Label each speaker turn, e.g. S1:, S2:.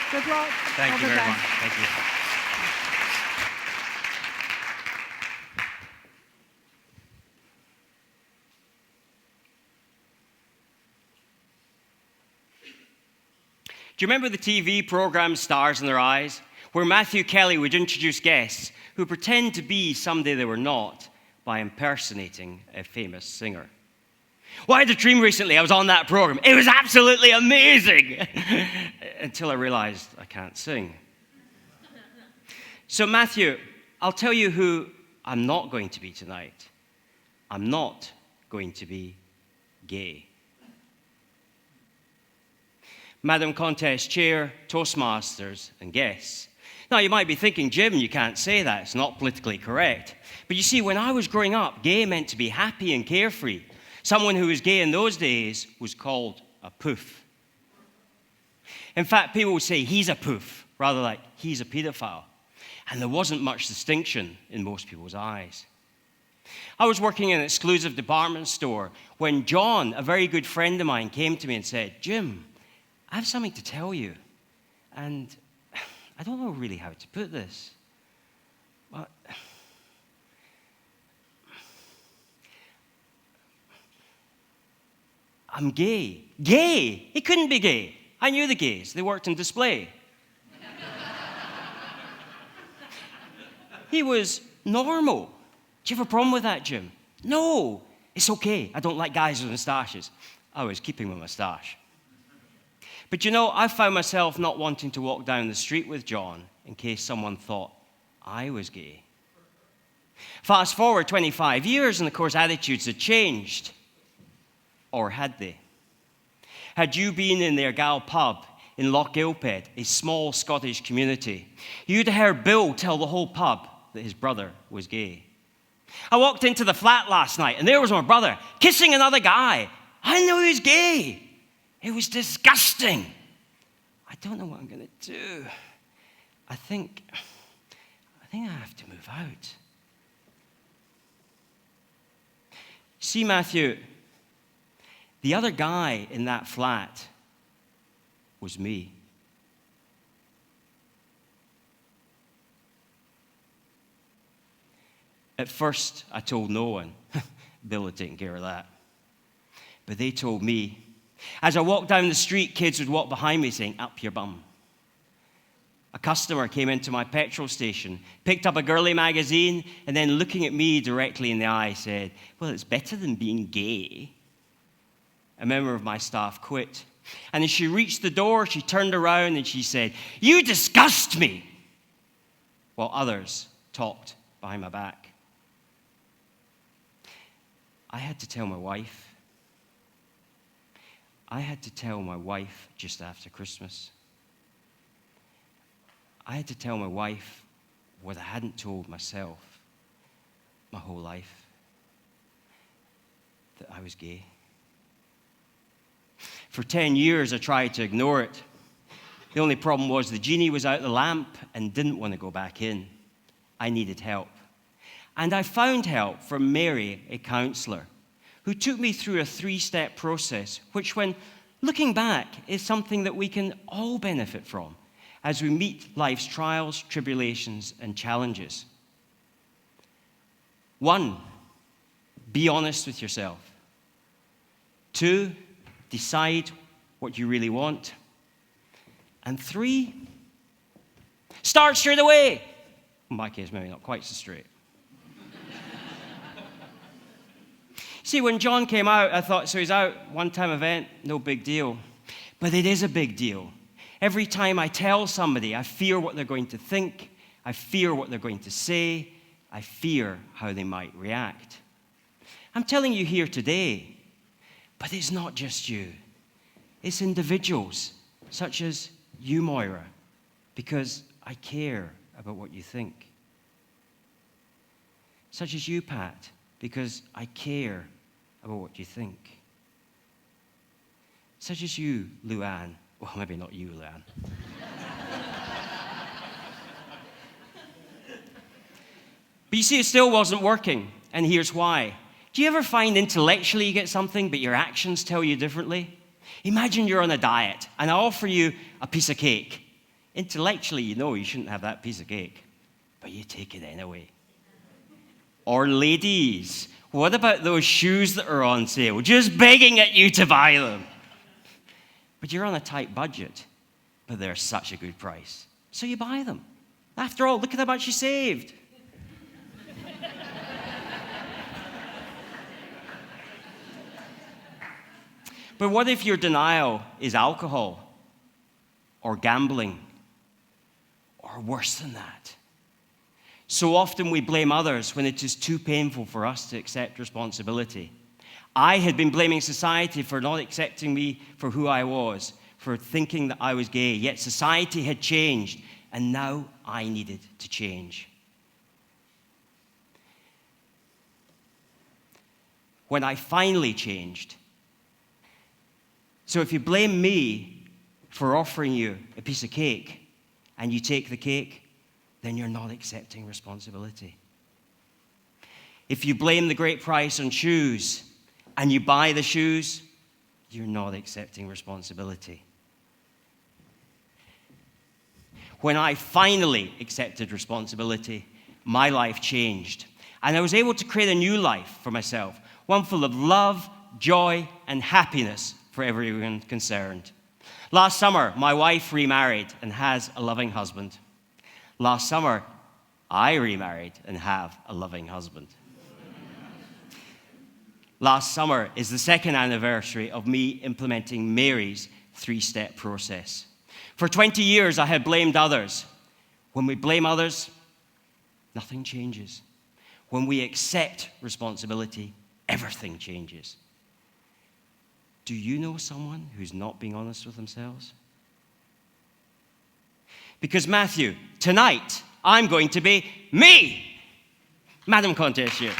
S1: Good luck.
S2: Thank you very much. Thank you. Do you remember the TV program Stars in Their Eyes, where Matthew Kelly would introduce guests who pretend to be somebody they were not by impersonating a famous singer? Well, I had a dream recently. I was on that program. It was absolutely amazing until I realized I can't sing. So, Matthew, I'll tell you who I'm not going to be tonight. I'm not going to be gay. Madam Contest Chair, Toastmasters, and guests. Now, you might be thinking, Jim, you can't say that. It's not politically correct. But you see, when I was growing up, gay meant to be happy and carefree. Someone who was gay in those days was called a poof. In fact, people would say, he's a poof, rather like, he's a paedophile. And there wasn't much distinction in most people's eyes. I was working in an exclusive department store when John, a very good friend of mine, came to me and said, Jim, I have something to tell you, and I don't know really how to put this, but I'm gay. Gay? He couldn't be gay. I knew the gays. They worked in display. He was normal. Do you have a problem with that, Jim? No, it's okay. I don't like guys with moustaches. I was keeping my moustache. But you know, I found myself not wanting to walk down the street with John in case someone thought I was gay. Fast forward 25 years, and of course, attitudes had changed. Or had they? Had you been in the Argyll pub in Loch Gilphead, a small Scottish community, you'd heard Bill tell the whole pub that his brother was gay. I walked into the flat last night, and there was my brother kissing another guy. I knew he was gay. It was disgusting. I don't know what I'm going to do. I think I have to move out. See, Matthew, the other guy in that flat was me. At first, I told no one. Bill had taken care of that. But they told me. As I walked down the street, kids would walk behind me saying, up your bum. A customer came into my petrol station, picked up a girly magazine, and then looking at me directly in the eye said, well, it's better than being gay. A member of my staff quit. And as she reached the door, she turned around and she said, you disgust me. While others talked behind my back. I had to tell my wife. I had to tell my wife just after Christmas. I had to tell my wife what I hadn't told myself my whole life, that I was gay. For 10 years, I tried to ignore it. The only problem was the genie was out the lamp and didn't want to go back in. I needed help. And I found help from Mary, a counselor, who took me through a 3-step process, which, when looking back, is something that we can all benefit from as we meet life's trials, tribulations, and challenges. 1, be honest with yourself. 2, decide what you really want. And 3, start straight away. In my case, maybe not quite so straight. See, when John came out, I thought, so he's out, one-time event, no big deal. But it is a big deal. Every time I tell somebody, I fear what they're going to think. I fear what they're going to say. I fear how they might react. I'm telling you here today, but it's not just you. It's individuals, such as you, Moira, because I care about what you think. Such as you, Pat, because I care about what you think. Such as you, Luann. Well, maybe not you, Luann. But you see, it still wasn't working, and here's why. Do you ever find intellectually you get something, but your actions tell you differently? Imagine you're on a diet, and I offer you a piece of cake. Intellectually, you know you shouldn't have that piece of cake, but you take it anyway. Or ladies, what about those shoes that are on sale? Just begging at you to buy them. But you're on a tight budget, but they're such a good price. So you buy them. After all, look at how much you saved. But what if your denial is alcohol or gambling or worse than that? So often we blame others when it is too painful for us to accept responsibility. I had been blaming society for not accepting me for who I was, for thinking that I was gay, yet society had changed, and now I needed to change. When I finally changed, so if you blame me for offering you a piece of cake and you take the cake, then you're not accepting responsibility. If you blame the great price on shoes and you buy the shoes, you're not accepting responsibility. When I finally accepted responsibility, my life changed. And I was able to create a new life for myself, one full of love, joy, and happiness for everyone concerned. Last summer, my wife remarried and has a loving husband. Last summer, I remarried and have a loving husband. Last summer is the second anniversary of me implementing Mary's 3-step process. For 20 years, I had blamed others. When we blame others, nothing changes. When we accept responsibility, everything changes. Do you know someone who's not being honest with themselves? Because Matthew, tonight, I'm going to be me. Madam Contest here.